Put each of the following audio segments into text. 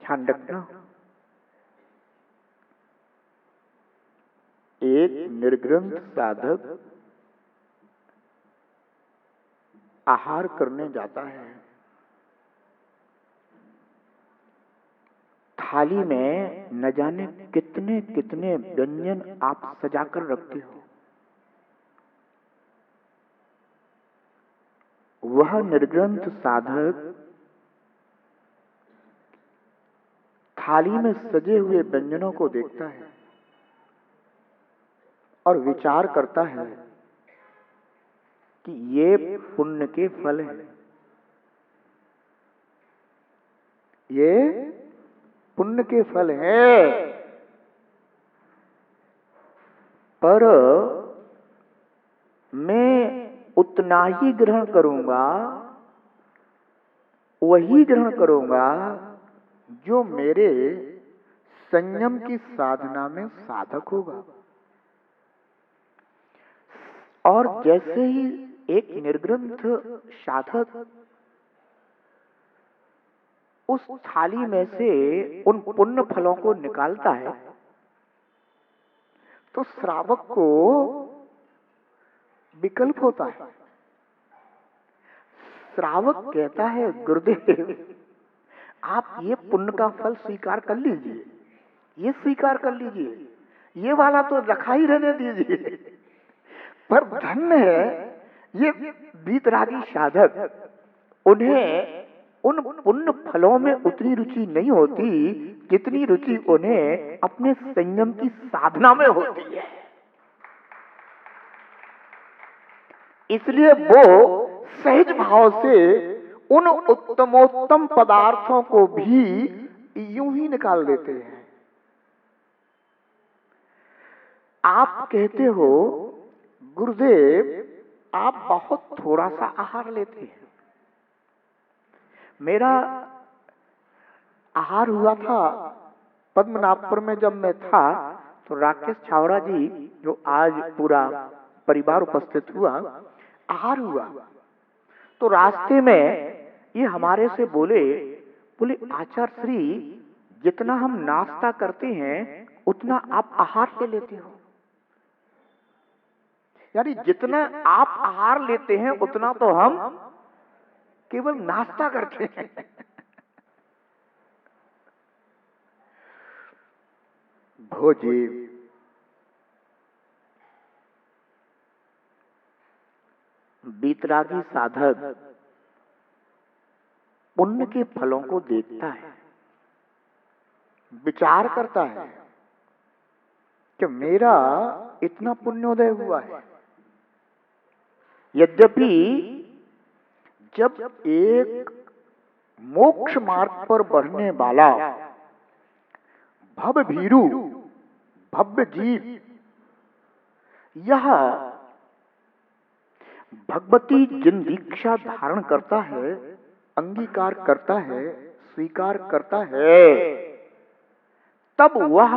ध्यान रखना, एक निर्ग्रंथ साधक आहार करने जाता है, थाली में न जाने कितने कितने व्यंजन आप सजाकर रखते हो। वह निर्ग्रंथ साधक थाली में सजे हुए व्यंजनों को देखता है और विचार करता है कि ये पुण्य के फल हैं, ये पुण्य के फल हैं, पर मैं उतना ही ग्रहण करूंगा, वही ग्रहण करूंगा जो मेरे संयम की साधना में साधक होगा। और जैसे ही एक निर्ग्रंथ साधक उस थाली में से उन पुण्य फलों को निकालता है, तो श्रावक को विकल्प होता है। श्रावक कहता है, गुरुदेव आप ये पुण्य का फल स्वीकार कर लीजिए, ये स्वीकार कर लीजिए, ये वाला तो रखा ही रहने दीजिए। पर धन्य है ये वीतरागी साधक, उन्हें उन पुण्य फलों में उतनी रुचि नहीं होती जितनी रुचि उन्हें अपने संयम की साधना में होती है। इसलिए वो सहज भाव से उन उत्तमोत्तम पदार्थों को भी यूं ही निकाल देते हैं। आप कहते हो, गुरुदेव आप बहुत थोड़ा सा आहार लेते हैं। मेरा आहार हुआ था पद्मनाभपुर में, जब मैं था तो राकेश छावड़ा जी, जो आज पूरा परिवार उपस्थित हुआ, आहार हुआ। तो रास्ते में ये हमारे से बोले आचार्य श्री, जितना हम नाश्ता करते हैं उतना आप आहार ले लेते हो, यानी जितना आप आहार लेते हैं उतना तो हम केवल नाश्ता करते हैं। भोजे वीतरागी साधक पुण्य के फलों को देखता है, विचार करता है कि मेरा इतना पुण्योदय हुआ है। यद्यपि जब एक मोक्ष मार्ग पर बढ़ने वाला भव भीरु भव्य जीव यह भगवती जिन दीक्षा धारण करता है, अंगीकार करता है, स्वीकार करता है, तब वह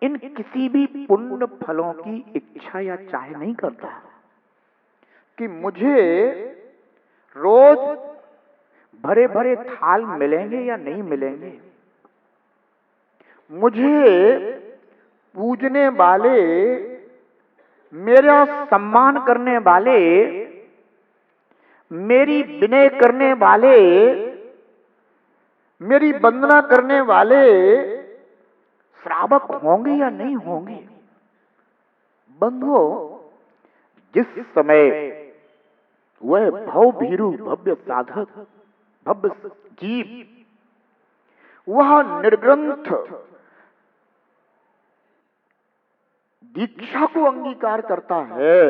इन किसी भी पुण्य फलों की इच्छा या चाह नहीं करता कि मुझे रोज भरे भरे थाल मिलेंगे या नहीं मिलेंगे, मुझे पूजने वाले, मेरा सम्मान करने वाले, मेरी विनय करने वाले, मेरी वंदना करने वाले श्रावक होंगे या नहीं होंगे। बंधुओं, जिस समय वह भव भीरु भव्य साधक, भव्य जीव, वह निर्ग्रंथ दीक्षा को अंगीकार करता है,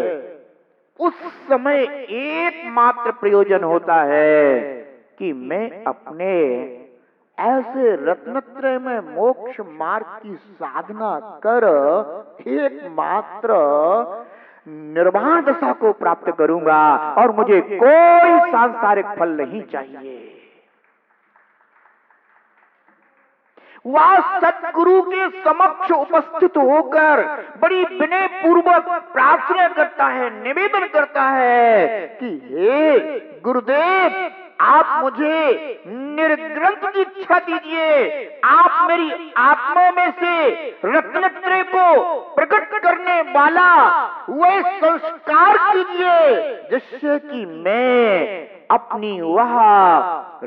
उस समय एकमात्र प्रयोजन होता है कि मैं अपने ऐसे रत्नत्रय में मोक्ष मार्ग की साधना कर एकमात्र निर्वाण दशा को प्राप्त करूंगा और मुझे कोई सांसारिक फल नहीं चाहिए। वह सतगुरु के समक्ष उपस्थित होकर बड़ी विनय पूर्वक प्रार्थना करता है, निवेदन करता है कि हे गुरुदेव, आप मुझे निर्ग्रंथ दीक्षा दीजिए, आप मेरी आत्मा में से रत्नत्रय को प्रकट करने वाला वह संस्कार कीजिए जिससे कि मैं अपनी वह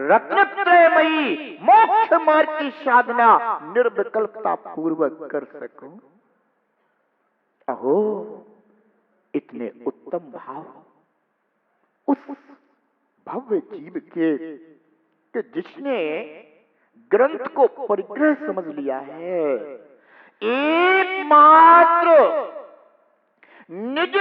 रत्नत्रयमयी मोक्ष मार्ग की साधना निर्विकल्पता पूर्वक कर सकूं। अहो, इतने उत्तम भाव उस भव्य जीव के कि जिसने ग्रंथ को परिग्रह समझ लिया है, एकमात्र निज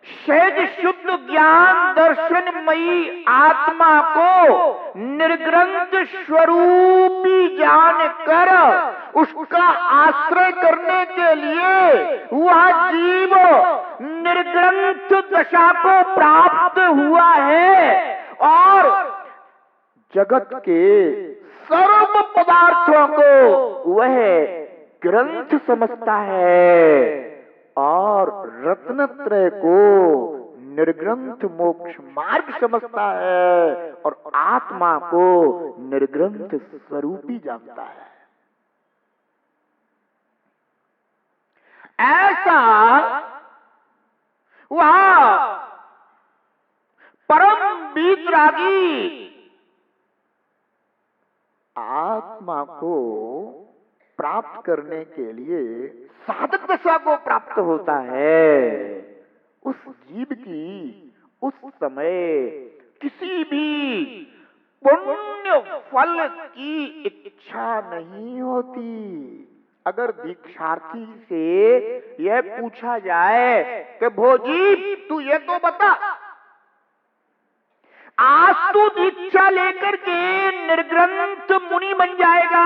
सहज शुद्ध ज्ञान दर्शनमयी आत्मा को निर्ग्रंथ स्वरूपी जानकर उसका आश्रय करने के लिए वह जीव निर्ग्रंथ दशा को प्राप्त हुआ है और जगत के सर्व पदार्थों को वह ग्रंथ समझता है और रत्नत्रय को निर्ग्रंथ मोक्ष मार्ग समझता है और आत्मा को निर्ग्रंथ स्वरूपी जानता है। ऐसा वह परम वीतरागी आत्मा को प्राप्त करने के लिए साधक दशा को प्राप्त होता है। उस जीव की उस समय किसी भी पुण्य फल की इच्छा नहीं होती। अगर दीक्षार्थी से यह पूछा जाए कि भोजी तू ये तो बता, आज तू दीक्षा लेकर के निर्ग्रंथ मुनि बन जाएगा,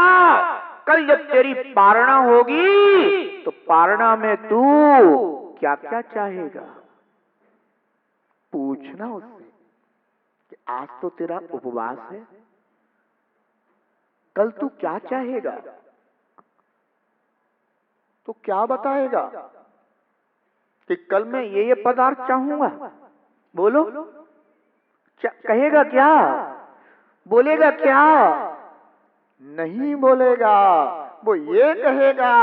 कल जब तेरी पारणा होगी तो पारणा में तू क्या क्या चाहेगा? पूछना उससे कि आज तो तेरा उपवास है, कल तू क्या चाहेगा? तो क्या बताएगा कि कल मैं ये पदार्थ चाहूंगा? बोलो, कहेगा क्या? बोलेगा क्या? नहीं बोलेगा। वो ये कहेगा,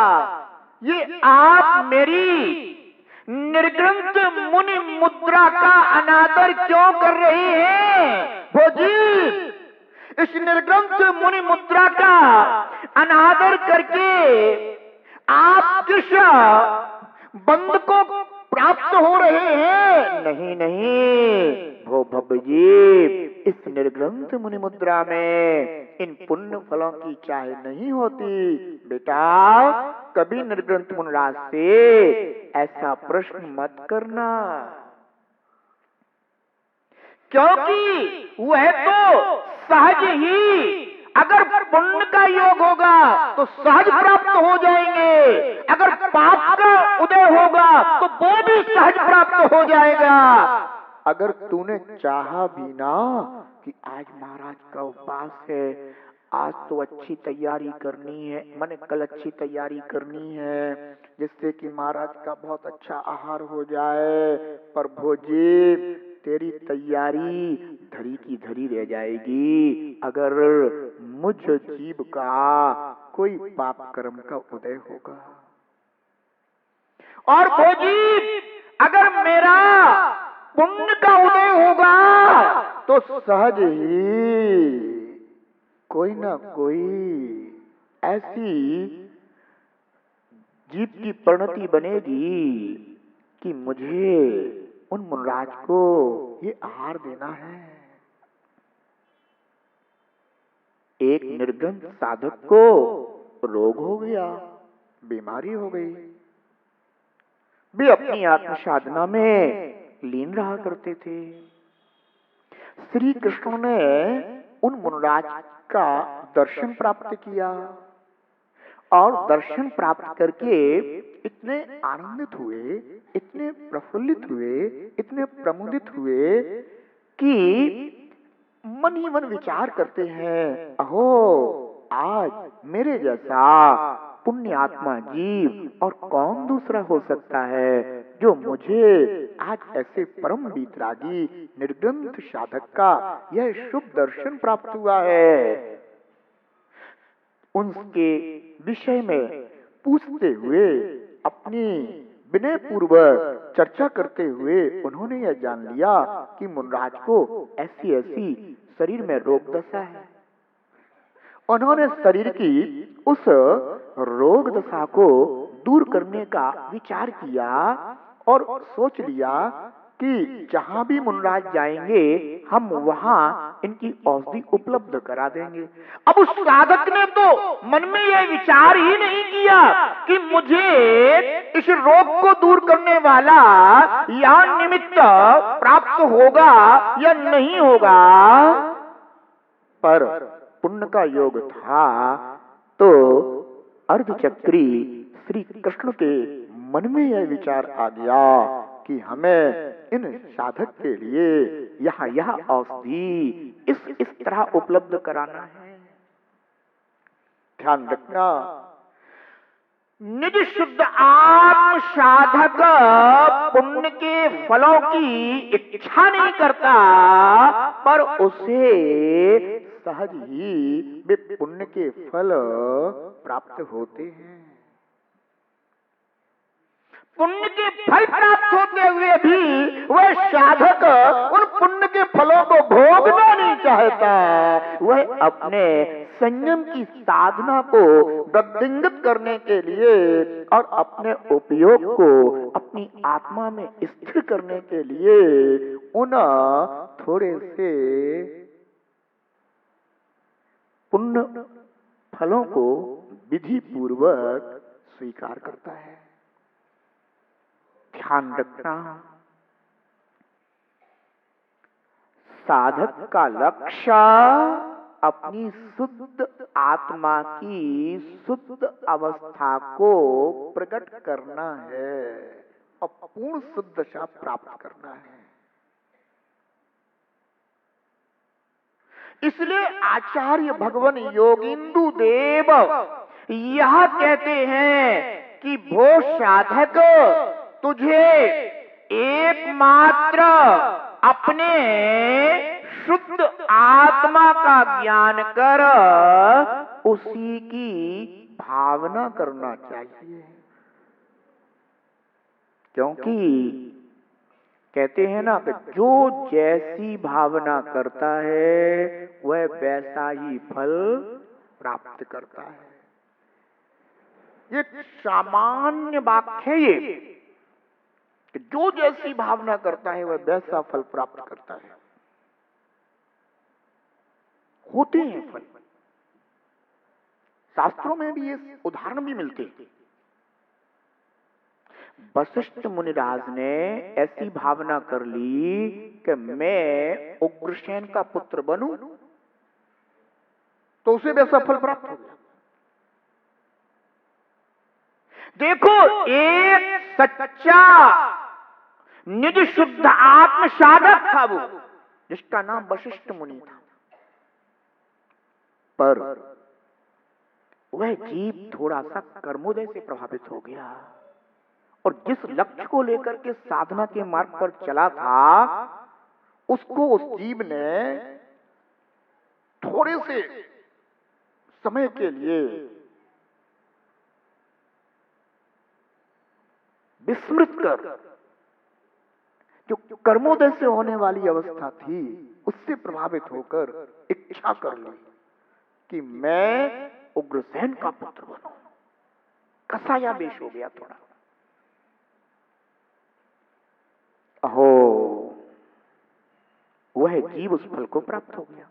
ये आप मेरी निर्ग्रंथ मुनि मुद्रा का अनादर क्यों कर रहे हैं? भोजी, इस निर्ग्रंथ मुनि मुद्रा का अनादर करके आप किस बंद को प्राप्त हो रहे हैं? नहीं नहीं भो भव्य जी, इस निर्ग्रंथ मुनि मुद्रा में इन पुण्य फलों की चाहे नहीं होती। बेटा, कभी निर्ग्रंथ मुनिराज से ऐसा प्रश्न मत करना, क्योंकि वह तो सहज ही, अगर पुण्य का योग होगा तो सहज प्राप्त हो जाएंगे, अगर पाप का उदय होगा तो वो भी सहज प्राप्त हो जाएगा। अगर तूने चाहा भी ना कि आज महाराज का उपवास है, आज तो अच्छी तैयारी करनी है, मैंने कल अच्छी तैयारी करनी है जिससे कि महाराज का बहुत अच्छा आहार हो जाए, पर भोजी तेरी तैयारी धरी की धरी रह जाएगी अगर मुझ जीव का कोई पाप कर्म का उदय होगा। और भोजी, अगर मेरा पुण्य का उदय होगा तो सहज ही कोई ना कोई ऐसी जीव की परिणति बनेगी कि मुझे उन मुनिराज को ये आहार देना है। एक निर्ग्रंथ साधक को रोग हो गया, बीमारी हो गई, वे अपनी आत्म साधना में लीन रहा करते थे। श्री कृष्ण ने उन मुनिराज का दर्शन प्राप्त किया और दर्शन प्राप्त करके इतने आनंदित हुए, इतने प्रफुल्लित हुए, इतने प्रमुदित हुए कि मन ही मन विचार करते हैं, अहो आज मेरे जैसा पुण्य आत्मा जीव और कौन दूसरा हो सकता है। जो मुझे आज ऐसे परम वीतरागी निर्ग्रंथ साधक का यह शुभ दर्शन प्राप्त हुआ है, उनके विषय में पूछते हुए अपनी विनय पूर्वक चर्चा करते हुए उन्होंने यह जान लिया कि मुनराज को ऐसी ऐसी शरीर में रोग दशा है। उन्होंने शरीर की उस रोग दशा को दूर करने का विचार किया और सोच लिया कि जहां भी मुनराज जाएंगे हम वहां इनकी औषधि उपलब्ध करा देंगे। अब उस साधक ने तो मन में यह विचार ही नहीं किया कि मुझे इस रोग को दूर करने वाला या निमित्त प्राप्त होगा या नहीं होगा, पर पुण्य का योग था तो अर्धचक्री श्री कृष्ण के मन में यह विचार आ गया कि हमें इन साधक के लिए यह औषधि इस तरह उपलब्ध कराना है। ध्यान रखना, निज शुद्ध आत्म साधक पुण्य के फलों की इच्छा नहीं करता, पर उसे सहज ही वे पुण्य के फल प्राप्त होते हैं। पुण्य के फल प्राप्त होते हुए भी वह साधक उन पुण्य के फलों को भोगना नहीं चाहता। वह अपने संयम की साधना को वृद्धिंगत करने के लिए और अपने उपयोग को अपनी आत्मा में स्थिर करने के लिए उन थोड़े से पुण्य फलों को विधि पूर्वक स्वीकार करता है। ध्यान रखना, साधक का लक्ष्य अपनी शुद्ध आत्मा की शुद्ध अवस्था को प्रकट करना है और पूर्ण शुद्ध दशा प्राप्त करना है। इसलिए आचार्य भगवान योगिंदु देव यह कहते हैं कि भो साधक, तुझे एकमात्र अपने शुद्ध आत्मा का ज्ञान कर उसी की भावना करना चाहिए। क्योंकि कहते हैं ना कि जो जैसी भावना करता है वह वैसा ही फल प्राप्त करता है। ये सामान्य वाक्य है, ये कि जो जैसी भावना करता है वह वैसा फल प्राप्त करता है। होते हैं फल, शास्त्रों में भी ये उदाहरण भी मिलते हैं। वशिष्ठ मुनिराज ने ऐसी भावना कर ली कि मैं उग्रसेन का पुत्र बनूं, तो उसे वैसा फल प्राप्त हो गया। देखो, एक सच्चा निज शुद्ध आत्म साधक था वो, जिसका नाम वशिष्ठ मुनि था, पर वह जीव थोड़ा सा कर्मोदय से प्रभावित हो गया और जिस लक्ष्य को लेकर के साधना के मार्ग पर चला था उसको उस जीव ने थोड़े से समय के लिए विस्मृत कर, जो कर्मोदय से होने वाली अवस्था थी उससे प्रभावित होकर इच्छा कर ली कि मैं उग्रसेन का पुत्र बनूं। कसाया वेश हो गया थोड़ा। अहो, वह जीव उस फल को प्राप्त हो गया।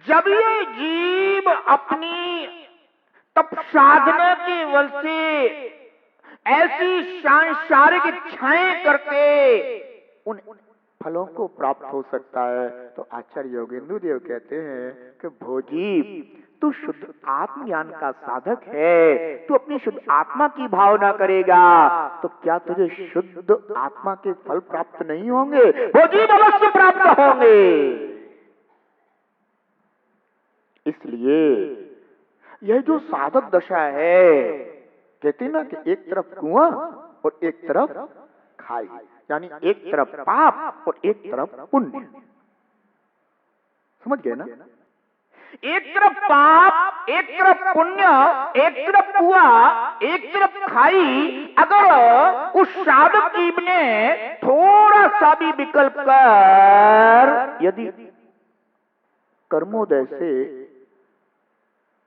जब ये जीव अपनी तप साधना के बल से ऐसी सांसारिक इच्छाएं करके उन फलों को प्राप्त हो सकता है, तो आचार्य योगेंद्र देव कहते हैं कि भोजी, तू शुद्ध आत्म ज्ञान का साधक है, तू अपनी शुद्ध आत्मा की भावना करेगा तो क्या तुझे शुद्ध आत्मा के फल प्राप्त नहीं होंगे? भोजी, अवश्य प्राप्त होंगे। इसलिए यह जो साधक दशा है, कहते ना कि एक तरफ कुआं और एक तरफ खाई, यानी एक तरफ पाप और एक तरफ पुण्य। समझ गए ना? एक तरफ पाप, एक तरफ पुण्य, एक तरफ कुआं, एक तरफ खाई। अगर उस साधक जीव ने थोड़ा सा भी विकल्प कर यदि कर्मोदय से,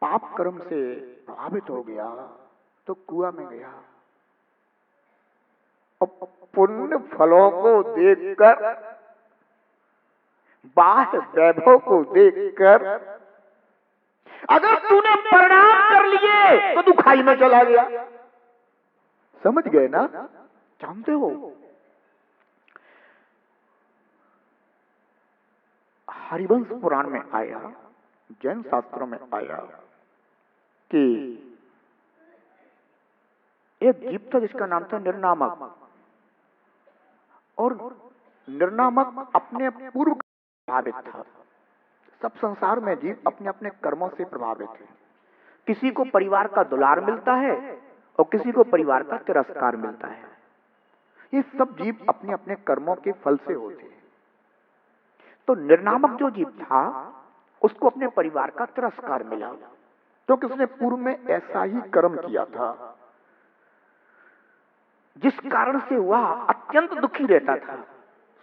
पाप कर्म से प्रभावित हो गया तो कुआं में गया। और पुण्य फलों को देखकर, बाह्य वैभव को देखकर अगर तूने प्रणाम कर लिए तो तू खाई में चला गया। समझ गए ना? जानते हो हरिवंश पुराण में आया, जैन शास्त्रों में आया कि एक जीव था जिसका नाम था निर्नामक, और निर्नामक अपने पूर्व प्रभावित था। सब संसार में जीव अपने अपने कर्मों से प्रभावित है। किसी को परिवार का दुलार मिलता है और किसी को परिवार का तिरस्कार मिलता है। ये सब जीव अपने अपने कर्मों के फल से होते हैं। तो निर्नामक जो जीव था उसको अपने परिवार का तिरस्कार मिला, क्योंकि उसने पूर्व में ऐसा ही कर्म किया था, जिस कारण से वह अत्यंत दुखी रहता था।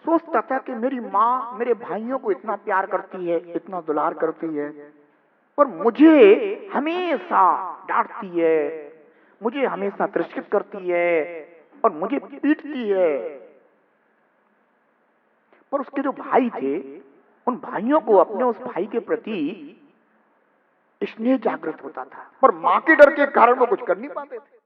सोचता था कि मेरी माँ मेरे भाइयों को इतना प्यार करती है, इतना दुलार करती है, पर मुझे हमेशा डांटती है, मुझे हमेशा तिरस्कृत करती है और मुझे पीटती है। पर उसके जो भाई थे, उन भाइयों को अपने उस भाई के प्रति स्नेह जागृत होता था, पर मां के डर के कारण वो कुछ कर नहीं पाते थे।